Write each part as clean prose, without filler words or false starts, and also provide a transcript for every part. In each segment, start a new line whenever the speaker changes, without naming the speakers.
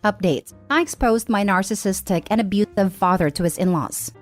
Update. I exposed my narcissistic and abusive father to his in-laws.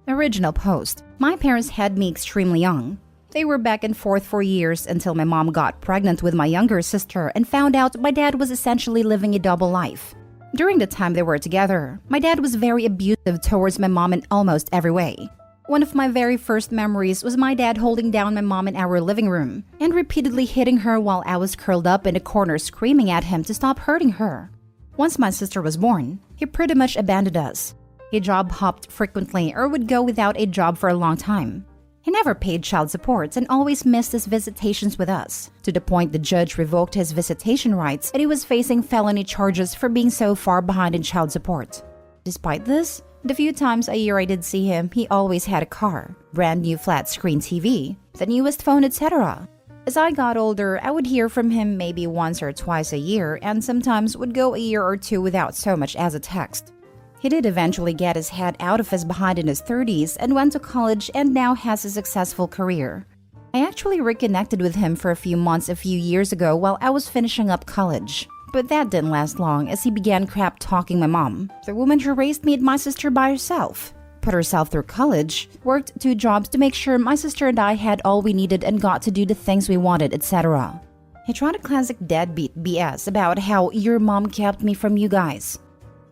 Original post. My parents had me extremely young. They were back and forth for years until my mom got pregnant with my younger sister and found out my dad was essentially living a double life. During the time they were together, my dad was very abusive towards my mom in almost every way. One of my very first memories was my dad holding down my mom in our living room and repeatedly hitting her while I was curled up in a corner screaming at him to stop hurting her. Once my sister was born, he pretty much abandoned us. He job hopped frequently or would go without a job for a long time. He never paid child support and always missed his visitations with us, to the point the judge revoked his visitation rights and he was facing felony charges for being so far behind in child support. Despite this, the few times a year I did see him, he always had a car, brand new flat screen TV, the newest phone, etc. As I got older, I would hear from him maybe once or twice a year and sometimes would go a year or two without so much as a text. He did eventually get his head out of his behind in his 30s and went to college and now has a successful career. I actually reconnected with him for a few months a few years ago while I was finishing up college. But that didn't last long as he began crap talking my mom, the woman who raised me and my sister by herself, put herself through college, worked 2 jobs to make sure my sister and I had all we needed and got to do the things we wanted, etc. He tried a classic deadbeat BS about how your mom kept me from you guys.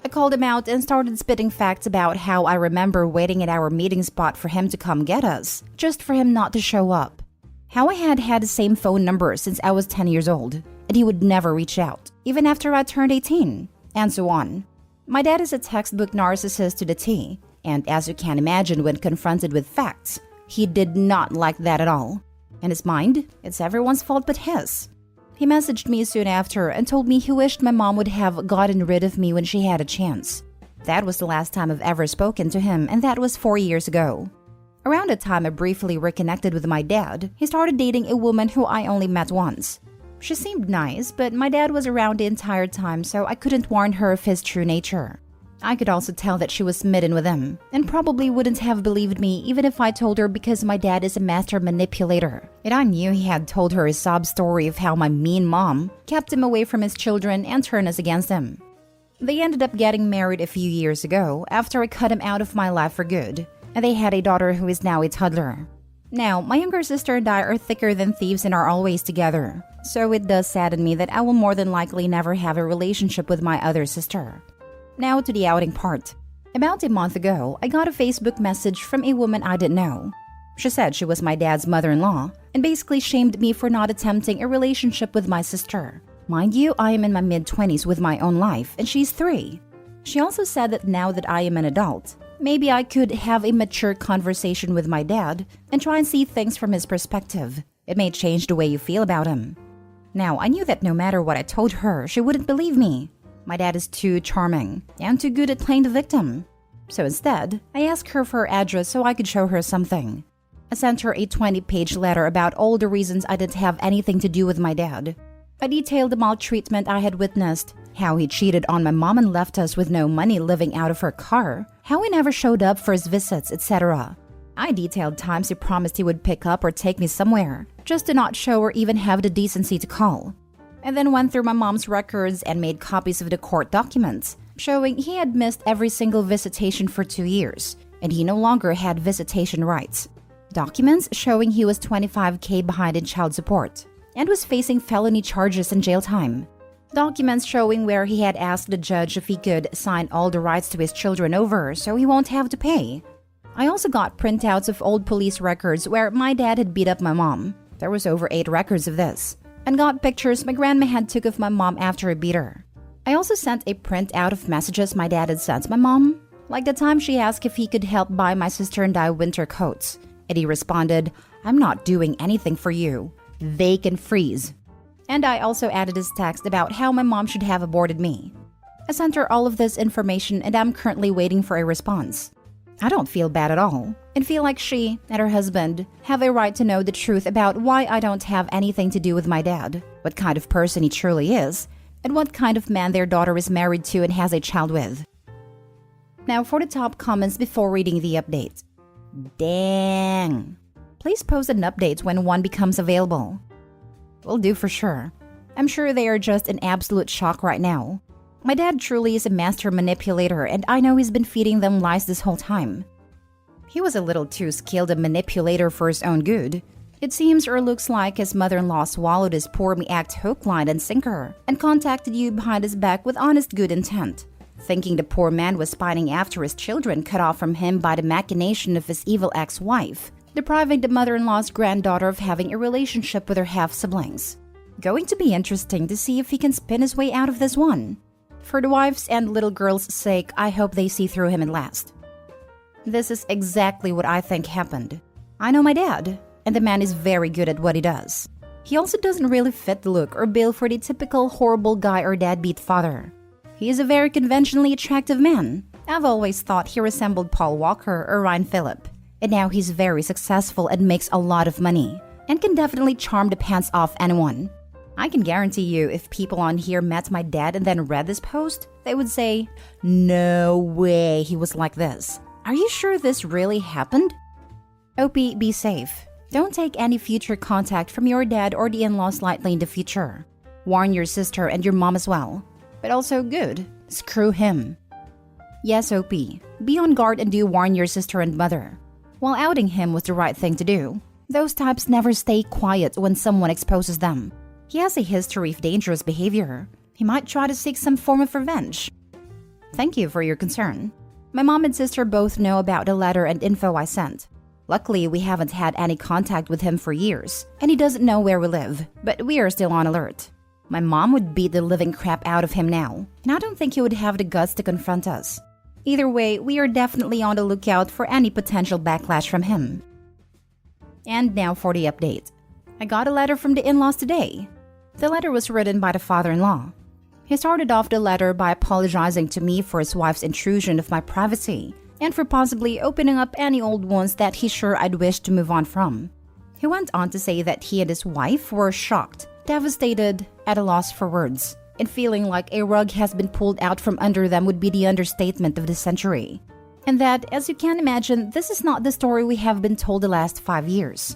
I called him out and started spitting facts about how I remember waiting at our meeting spot for him to come get us, just for him not to show up. How I had the same phone number since I was 10 years old, and he would never reach out, even after I turned 18, and so on. My dad is a textbook narcissist to the T, and as you can imagine when confronted with facts, he did not like that at all. In his mind, it's everyone's fault but his. He messaged me soon after and told me he wished my mom would have gotten rid of me when she had a chance. That was the last time I've ever spoken to him, and that was 4 years ago. Around the time I briefly reconnected with my dad, he started dating a woman who I only met once. She seemed nice, but my dad was around the entire time, so I couldn't warn her of his true nature. I could also tell that she was smitten with him, and probably wouldn't have believed me even if I told her because my dad is a master manipulator. And I knew he had told her a sob story of how my mean mom kept him away from his children and turned us against him. They ended up getting married a few years ago after I cut him out of my life for good, and they had a daughter who is now a toddler. Now, my younger sister and I are thicker than thieves and are always together, so it does sadden me that I will more than likely never have a relationship with my other sister. Now to the outing part. About a month ago, I got a Facebook message from a woman I didn't know. She said she was my dad's mother-in-law and basically shamed me for not attempting a relationship with my sister. Mind you, I am in my mid-20s with my own life and she's 3. She also said that now that I am an adult, maybe I could have a mature conversation with my dad and try and see things from his perspective. It may change the way you feel about him. Now, I knew that no matter what I told her, she wouldn't believe me. My dad is too charming and too good at playing the victim. So instead, I asked her for her address so I could show her something. I sent her a 20-page letter about all the reasons I didn't have anything to do with my dad. I detailed the maltreatment I had witnessed, how he cheated on my mom and left us with no money living out of her car, how he never showed up for his visits, etc. I detailed times he promised he would pick up or take me somewhere, just to not show or even have the decency to call. I then went through my mom's records and made copies of the court documents, showing he had missed every single visitation for 2 years, and he no longer had visitation rights. Documents showing he was $25,000 behind in child support, and was facing felony charges and jail time. Documents showing where he had asked the judge if he could sign all the rights to his children over so he won't have to pay. I also got printouts of old police records where my dad had beat up my mom. There was over 8 records of this. And got pictures my grandma had took of my mom after I beat her. I also sent a printout of messages my dad had sent my mom, like the time she asked if he could help buy my sister and I winter coats. And he responded, "I'm not doing anything for you. They can freeze." And I also added his text about how my mom should have aborted me. I sent her all of this information and I'm currently waiting for a response. I don't feel bad at all, and feel like she and her husband have a right to know the truth about why I don't have anything to do with my dad, what kind of person he truly is, and what kind of man their daughter is married to and has a child with. Now for the top comments before reading the update. Dang. Please post an update when one becomes available. Will do for sure. I'm sure they are just in absolute shock right now. My dad truly is a master manipulator, and I know he's been feeding them lies this whole time. He was a little too skilled a manipulator for his own good. It seems or looks like his mother-in-law swallowed his poor me act hook, line, and sinker, and contacted you behind his back with honest good intent, thinking the poor man was pining after his children cut off from him by the machination of his evil ex-wife, depriving the mother-in-law's granddaughter of having a relationship with her half-siblings. Going to be interesting to see if he can spin his way out of this one. For the wife's and little girl's sake, I hope they see through him at last. This is exactly what I think happened. I know my dad, and the man is very good at what he does. He also doesn't really fit the look or bill for the typical horrible guy or deadbeat father. He is a very conventionally attractive man. I've always thought he resembled Paul Walker or Ryan Phillip, and now he's very successful and makes a lot of money, and can definitely charm the pants off anyone. I can guarantee you if people on here met my dad and then read this post, they would say, "No way he was like this. Are you sure this really happened?" Opie, be safe. Don't take any future contact from your dad or the in-laws lightly in the future. Warn your sister and your mom as well. But also good, screw him. Yes, Opie, be on guard and do warn your sister and mother. While outing him was the right thing to do, those types never stay quiet when someone exposes them. He has a history of dangerous behavior. He might try to seek some form of revenge. Thank you for your concern. My mom and sister both know about the letter and info I sent. Luckily, we haven't had any contact with him for years, and he doesn't know where we live, but we are still on alert. My mom would beat the living crap out of him now, and I don't think he would have the guts to confront us. Either way, we are definitely on the lookout for any potential backlash from him. And now for the update. I got a letter from the in-laws today. The letter was written by the father-in-law. He started off the letter by apologizing to me for his wife's intrusion of my privacy and for possibly opening up any old wounds that he's sure I'd wish to move on from. He went on to say that he and his wife were shocked, devastated, at a loss for words, and feeling like a rug has been pulled out from under them would be the understatement of the century. And that, as you can imagine, this is not the story we have been told the last 5 years.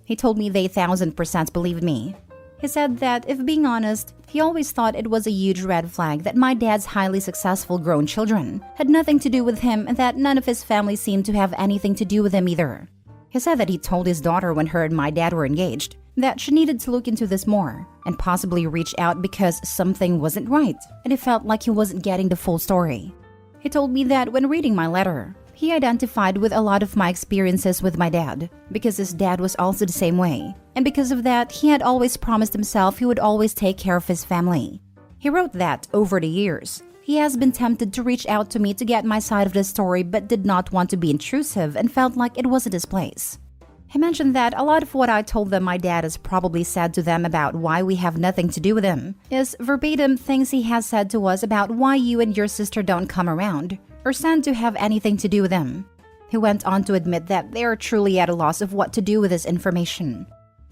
He told me they 1000% believed me. He said that, if being honest, he always thought it was a huge red flag that my dad's highly successful grown children had nothing to do with him and that none of his family seemed to have anything to do with him either. He said that he told his daughter when her and my dad were engaged that she needed to look into this more and possibly reach out because something wasn't right, and he felt like he wasn't getting the full story. He told me that when reading my letter, he identified with a lot of my experiences with my dad, because his dad was also the same way, and because of that, he had always promised himself he would always take care of his family. He wrote that, over the years, he has been tempted to reach out to me to get my side of the story but did not want to be intrusive and felt like it wasn't his place. He mentioned that a lot of what I told them my dad has probably said to them about why we have nothing to do with him is verbatim things he has said to us about why you and your sister don't come around or stand to have anything to do with him. He went on to admit that they are truly at a loss of what to do with this information.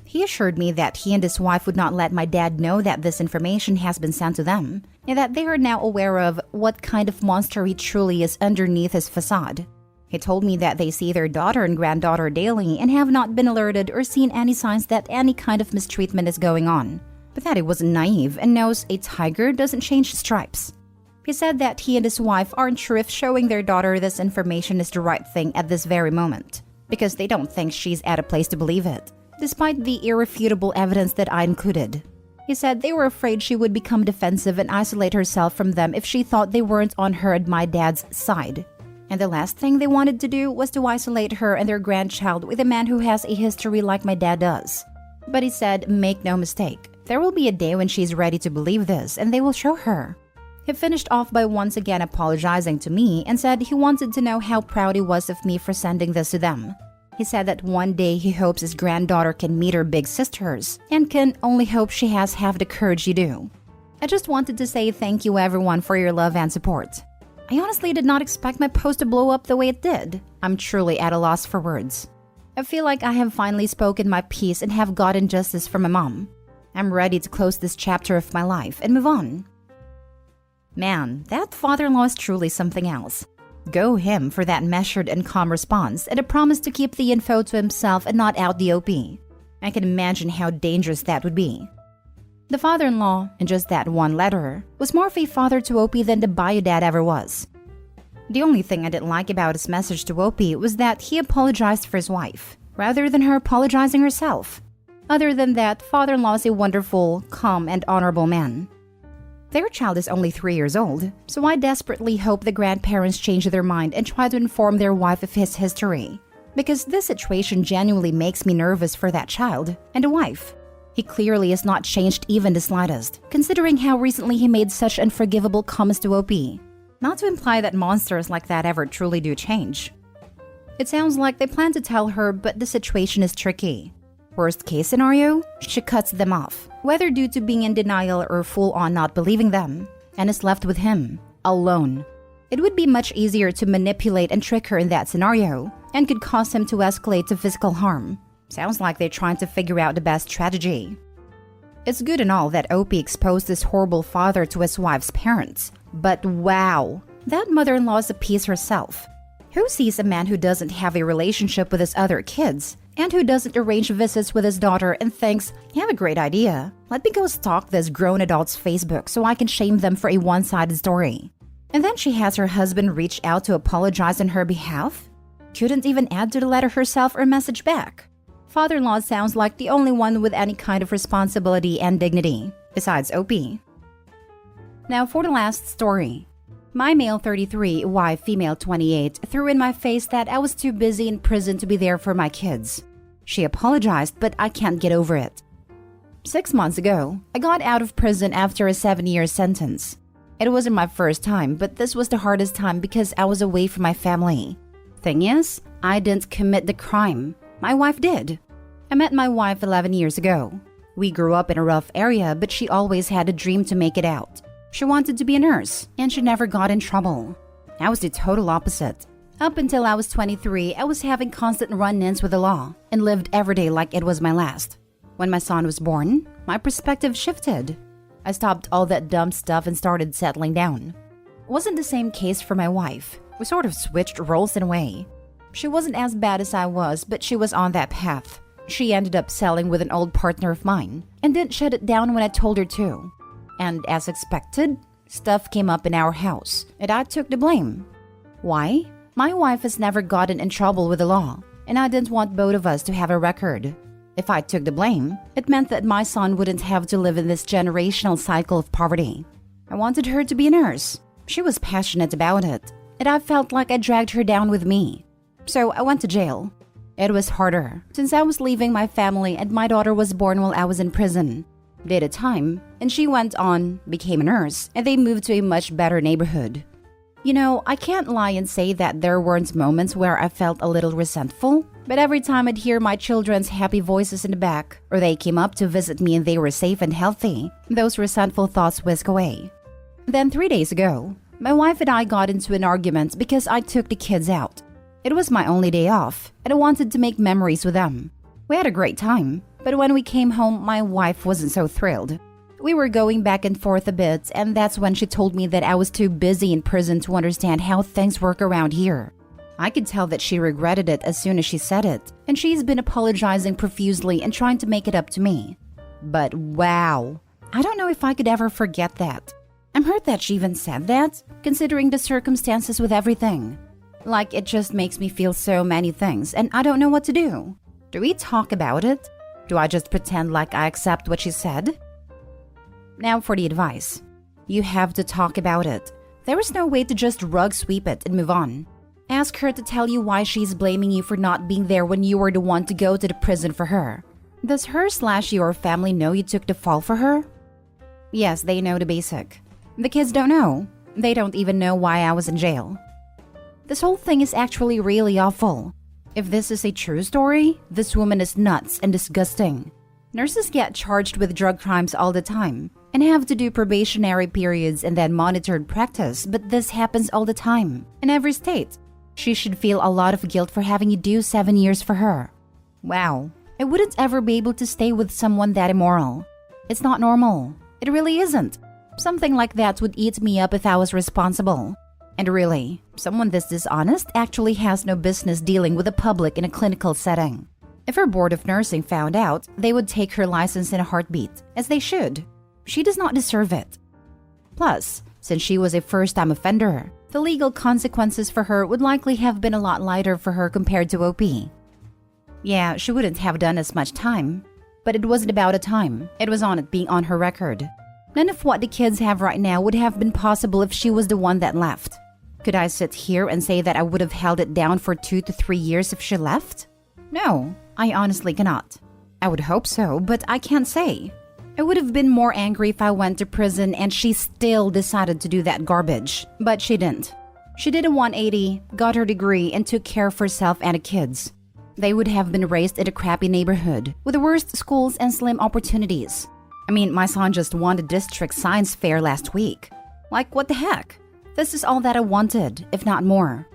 He assured me that he and his wife would not let my dad know that this information has been sent to them, and that they are now aware of what kind of monster he truly is underneath his facade. He told me that they see their daughter and granddaughter daily and have not been alerted or seen any signs that any kind of mistreatment is going on, but that he wasn't naive and knows a tiger doesn't change stripes. He said that he and his wife aren't sure if showing their daughter this information is the right thing at this very moment, because they don't think she's at a place to believe it, despite the irrefutable evidence that I included. He said they were afraid she would become defensive and isolate herself from them if she thought they weren't on her and my dad's side. And the last thing they wanted to do was to isolate her and their grandchild with a man who has a history like my dad does. But he said, make no mistake, there will be a day when she's ready to believe this and they will show her. He finished off by once again apologizing to me and said he wanted to know how proud he was of me for sending this to them. He said that one day he hopes his granddaughter can meet her big sisters and can only hope she has half the courage you do. I just wanted to say thank you everyone for your love and support. I honestly did not expect my post to blow up the way it did. I'm truly at a loss for words. I feel like I have finally spoken my piece and have gotten justice from my mom. I'm ready to close this chapter of my life and move on. Man, that father-in-law is truly something else. Go him for that measured and calm response and a promise to keep the info to himself and not out the OP. I can imagine how dangerous that would be. The father-in-law, in just that one letter, was more of a father to Opie than the bio dad ever was. The only thing I didn't like about his message to Opie was that he apologized for his wife, rather than her apologizing herself. Other than that, father-in-law is a wonderful, calm, and honorable man. Their child is only 3 years old, so I desperately hope the grandparents change their mind and try to inform their wife of his history. Because this situation genuinely makes me nervous for that child and the wife. He clearly has not changed even the slightest, considering how recently he made such unforgivable comments to Opie. Not to imply that monsters like that ever truly do change. It sounds like they plan to tell her, but the situation is tricky. Worst case scenario, she cuts them off, whether due to being in denial or full-on not believing them, and is left with him, alone. It would be much easier to manipulate and trick her in that scenario, and could cause him to escalate to physical harm. Sounds like they're trying to figure out the best strategy. It's good and all that Opie exposed this horrible father to his wife's parents, but wow, that mother-in-law is a piece herself. Who sees a man who doesn't have a relationship with his other kids, and who doesn't arrange visits with his daughter and thinks, you have a great idea, let me go stalk this grown adult's Facebook so I can shame them for a one-sided story. And then she has her husband reach out to apologize on her behalf? Couldn't even add to the letter herself or message back. Father-in-law sounds like the only one with any kind of responsibility and dignity, besides Opie. Now for the last story. My male 33, wife female 28, threw in my face that I was too busy in prison to be there for my kids. She apologized, but I can't get over it. 6 months ago, I got out of prison after a 7-year sentence. It wasn't my first time, but this was the hardest time because I was away from my family. Thing is, I didn't commit the crime. My wife did. I met my wife 11 years ago. We grew up in a rough area, but she always had a dream to make it out. She wanted to be a nurse, and she never got in trouble. I was the total opposite. Up until I was 23, I was having constant run-ins with the law and lived every day like it was my last. When my son was born, my perspective shifted. I stopped all that dumb stuff and started settling down. It wasn't the same case for my wife. We sort of switched roles in a way. She wasn't as bad as I was, but she was on that path. She ended up selling with an old partner of mine and didn't shut it down when I told her to. And as expected, stuff came up in our house, and I took the blame. Why? My wife has never gotten in trouble with the law, and I didn't want both of us to have a record. If I took the blame, it meant that my son wouldn't have to live in this generational cycle of poverty. I wanted her to be a nurse. She was passionate about it, and I felt like I dragged her down with me. So I went to jail. It was harder, since I was leaving my family and my daughter was born while I was in prison. Did a time, and she went on, became a nurse, and they moved to a much better neighborhood. You know, I can't lie and say that there weren't moments where I felt a little resentful, but every time I'd hear my children's happy voices in the back, or they came up to visit me and they were safe and healthy, those resentful thoughts whisk away. Then 3 days ago, my wife and I got into an argument because I took the kids out. It was my only day off, and I wanted to make memories with them. We had a great time, but when we came home, my wife wasn't so thrilled. We were going back and forth a bit, and that's when she told me that I was too busy in prison to understand how things work around here. I could tell that she regretted it as soon as she said it, and she's been apologizing profusely and trying to make it up to me. But wow, I don't know if I could ever forget that. I'm hurt that she even said that, considering the circumstances with everything. Like, it just makes me feel so many things, and I don't know what to do. Do we talk about it? Do I just pretend like I accept what she said? Now for the advice. You have to talk about it. There is no way to just rug sweep it and move on. Ask her to tell you why she's blaming you for not being there when you were the one to go to the prison for her. Does her/your family know you took the fall for her? Yes, they know the basic. The kids don't know. They don't even know why I was in jail. This whole thing is actually really awful. If this is a true story, this woman is nuts and disgusting. Nurses get charged with drug crimes all the time and have to do probationary periods and then monitored practice, but this happens all the time, in every state. She should feel a lot of guilt for having you do 7 years for her. Wow, I wouldn't ever be able to stay with someone that immoral. It's not normal. It really isn't. Something like that would eat me up if I was responsible. And really, someone this dishonest actually has no business dealing with the public in a clinical setting. If her board of nursing found out, they would take her license in a heartbeat, as they should. She does not deserve it. Plus, since she was a first-time offender, the legal consequences for her would likely have been a lot lighter for her compared to OP. Yeah, she wouldn't have done as much time, but it wasn't about a time. It was on it being on her record. None of what the kids have right now would have been possible if she was the one that left. Could I sit here and say that I would have held it down for 2 to 3 years if she left? No, I honestly cannot. I would hope so, but I can't say. I would have been more angry if I went to prison and she still decided to do that garbage, but she didn't. She did a 180, got her degree, and took care of herself and the kids. They would have been raised in a crappy neighborhood with the worst schools and slim opportunities. I mean, my son just won the district science fair last week. Like, what the heck? This is all that I wanted, if not more.